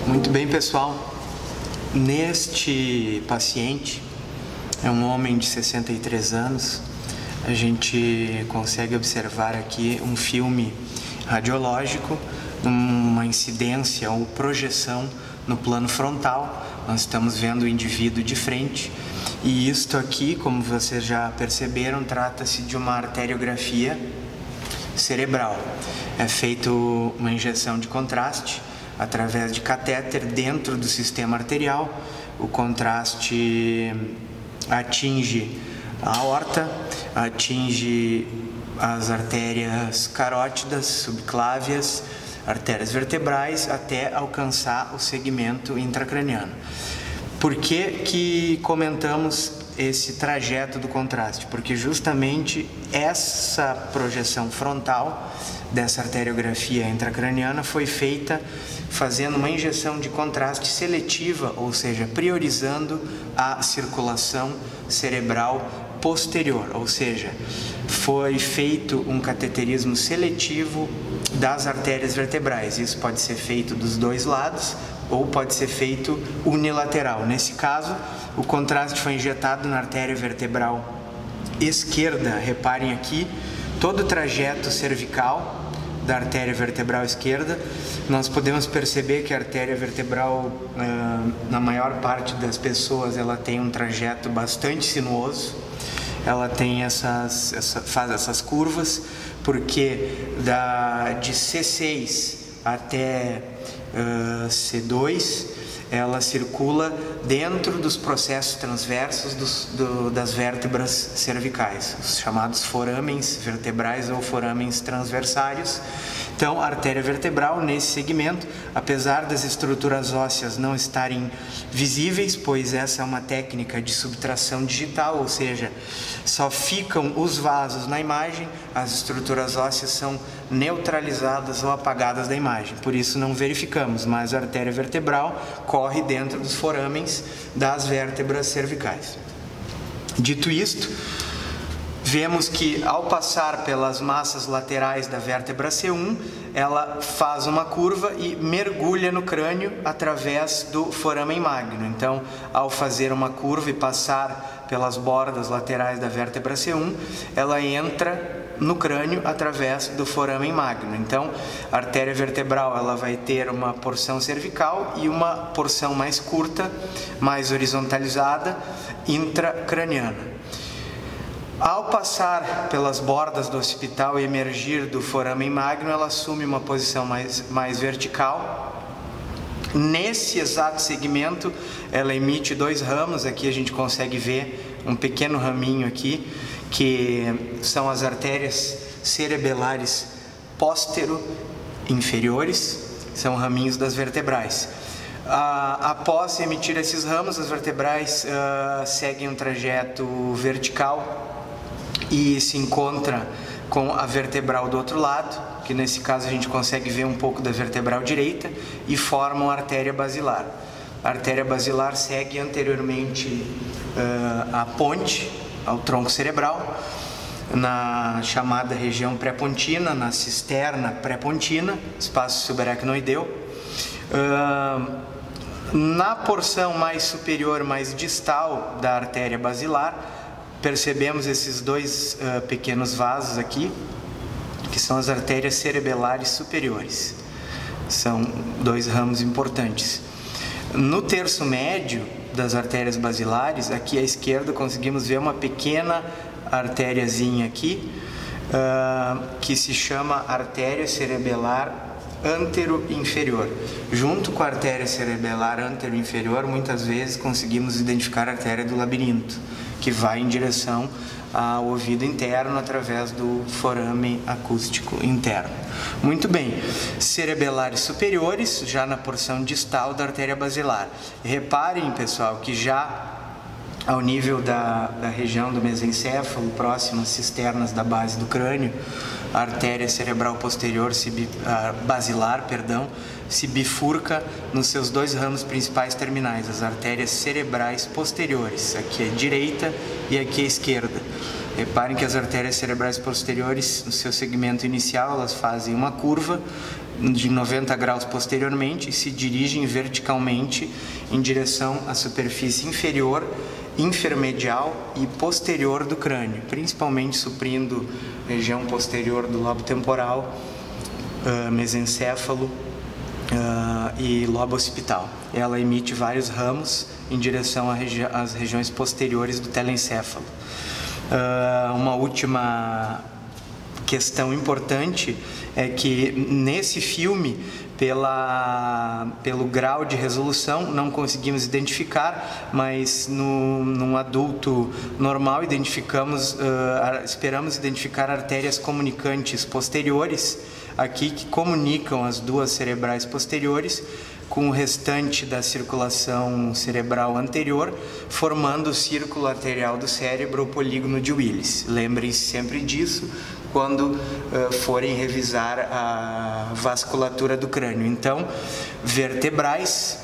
Muito bem, pessoal. Neste paciente, é um homem de 63 anos, a gente consegue observar aqui um filme radiológico, uma incidência ou projeção no plano frontal. Nós estamos vendo o indivíduo de frente e isto aqui, como vocês já perceberam, trata-se de uma arteriografia cerebral. É feita uma injeção de contraste através de catéter dentro do sistema arterial. O contraste atinge a aorta, atinge as artérias carótidas, subclávias, artérias vertebrais, até alcançar o segmento intracraniano. Por que comentamos esse trajeto do contraste? Porque justamente essa projeção frontal dessa arteriografia intracraniana foi feita fazendo uma injeção de contraste seletiva, ou seja, priorizando a circulação cerebral posterior, ou seja, foi feito um cateterismo seletivo das artérias vertebrais. Isso pode ser feito dos dois lados ou pode ser feito unilateral. Nesse caso, o contraste foi injetado na artéria vertebral esquerda. Reparem aqui, todo o trajeto cervical da artéria vertebral esquerda. Nós podemos perceber que a artéria vertebral, na maior parte das pessoas, ela tem um trajeto bastante sinuoso. Ela tem faz essas curvas, porque de C6 até C2, ela circula dentro dos processos transversos das vértebras cervicais, os chamados foramens vertebrais ou foramens transversários. Então, a artéria vertebral, nesse segmento, apesar das estruturas ósseas não estarem visíveis, pois essa é uma técnica de subtração digital, ou seja, só ficam os vasos na imagem, as estruturas ósseas são neutralizadas ou apagadas da imagem, por isso não verificamos, mas a artéria vertebral corre dentro dos foramens das vértebras cervicais. Dito isto, vemos que ao passar pelas massas laterais da vértebra C1, ela faz uma curva e mergulha no crânio através do foramen magno. Então, ao fazer uma curva e passar pelas bordas laterais da vértebra C1, ela entra no crânio através do foramen magno. Então, a artéria vertebral ela vai ter uma porção cervical e uma porção mais curta, mais horizontalizada, intracraniana. Ao passar pelas bordas do occipital e emergir do foramen magno, ela assume uma posição mais vertical. Nesse exato segmento, ela emite dois ramos. Aqui a gente consegue ver um pequeno raminho aqui, que são as artérias cerebelares póstero-inferiores, são raminhos das vertebrais. Após emitir esses ramos, as vertebrais seguem um trajeto vertical e se encontra com a vertebral do outro lado, que nesse caso a gente consegue ver um pouco da vertebral direita, e formam a artéria basilar. A artéria basilar segue anteriormente a ponte, ao tronco cerebral, na chamada região pré-pontina, na cisterna pré-pontina, espaço subaracnoideu. Na porção mais superior, mais distal da artéria basilar, percebemos esses dois pequenos vasos aqui, que são as artérias cerebelares superiores. São dois ramos importantes. No terço médio das artérias basilares, aqui à esquerda, conseguimos ver uma pequena artériazinha aqui, que se chama artéria cerebelar antero-inferior. Junto com a artéria cerebelar antero-inferior, muitas vezes conseguimos identificar a artéria do labirinto, que vai em direção ao ouvido interno através do forame acústico interno. Muito bem, cerebelares superiores, já na porção distal da artéria basilar. Reparem, pessoal, que já ao nível da região do mesencéfalo, próximo às cisternas da base do crânio, a artéria cerebral posterior, basilar, se bifurca nos seus dois ramos principais terminais, as artérias cerebrais posteriores, aqui à direita e aqui à esquerda. Reparem que as artérias cerebrais posteriores, no seu segmento inicial, elas fazem uma curva de 90 graus posteriormente e se dirigem verticalmente em direção à superfície inferior, intermedial e posterior do crânio, principalmente suprindo a região posterior do lobo temporal, mesencéfalo e lobo occipital. Ela emite vários ramos em direção às regiões posteriores do telencéfalo. Uma última questão importante é que nesse filme, pelo grau de resolução, não conseguimos identificar, mas num adulto normal esperamos identificar artérias comunicantes posteriores aqui que comunicam as duas cerebrais posteriores com o restante da circulação cerebral anterior, formando o círculo arterial do cérebro, o polígono de Willis. Lembrem-se sempre disso quando forem revisar a vasculatura do crânio. Então, vertebrais,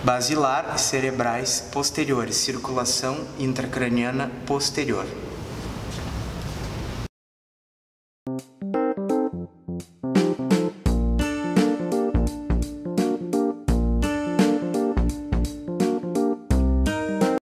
basilar e cerebrais posteriores, circulação intracraniana posterior.